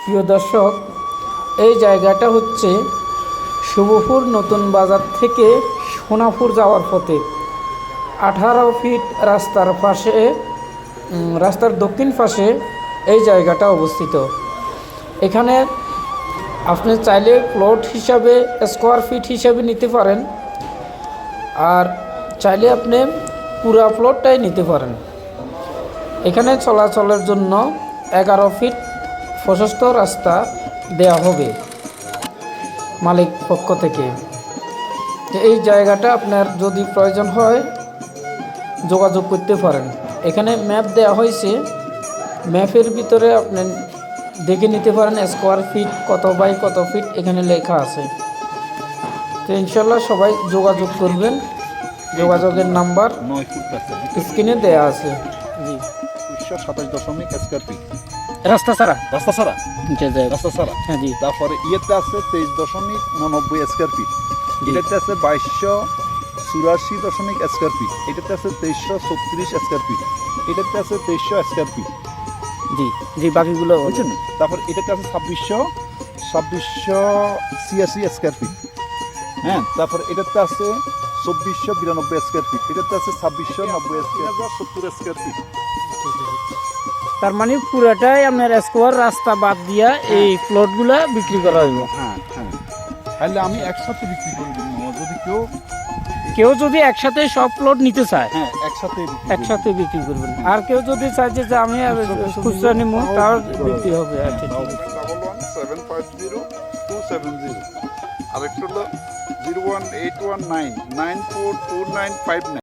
প্রিয় দর্শক, এই জায়গাটা হচ্ছে শুভপুর নতুন বাজার থেকে সোনাপুর যাওয়ার পথে 18 ফিট রাস্তার পাশে, রাস্তার দক্ষিণ পাশে এই জায়গাটা অবস্থিত। এখানে আপনি চাইলে প্লট হিসাবে স্কোয়ার ফিট হিসাবে নিতে পারেন, আর চাইলে আপনি পুরা প্লটটাই নিতে পারেন। এখানে চলাচলের জন্য 11 ফিট প্রশস্ত রাস্তা দেয়া হবে মালিক পক্ষ থেকে। এই জায়গাটা আপনার যদি প্রয়োজন হয় যোগাযোগ করতে পারেন। এখানে ম্যাপ দেওয়া হয়েছে, ম্যাপের ভিতরে আপনি দেখে নিতে পারেন স্কোয়ার ফিট কত বাই কত ফিট এখানে লেখা আছে। তো ইনশাল্লাহ সবাই যোগাযোগ করবেন, যোগাযোগের নাম্বার স্ক্রিনে দেওয়া আছে। জি, 27.1 স্কয়ার ফিট রাস্তা ছাড়া রাস্তা ছাড়া রাস্তা ছাড়া হ্যাঁ জি। তারপরে ইয়েতে আছে 23.99 স্কয়ার ফিট, এটাতে আছে 2284.1 স্কয়ার ফিট, এটাতে আছে 2336 স্কয়ার ফিট, এটাতে আছে 2300 স্কয়ার ফিট। জি জি, বাকিগুলো বুঝছেন? তারপর এটাতে আছে 2686 স্কয়ার ফিট। হ্যাঁ, তারপর এটাতে আছে 2492 স্কয়ার ফিট, এটাতে আছে 2690 স্কয়ার ফিট, 70 স্কয়ার ফিট। তার মানে পুরাটাই আপনার স্কোয়ার রাস্তা বাদ দিয়া এই প্লটগুলা বিক্রি করা হইব। হ্যাঁ হ্যাঁ, তাহলে আমি একসাথে বিক্রি করে দিব। যদি কেউ যদি একসাথে সব প্লট নিতে চায়, হ্যাঁ একসাথে বিক্রি করবেন। আর কেউ যদি চায় যে আমি খুচরা নিব, তাও বিক্রি হবে। আচ্ছা, 11750270, আরেকটা হলো 01819942959।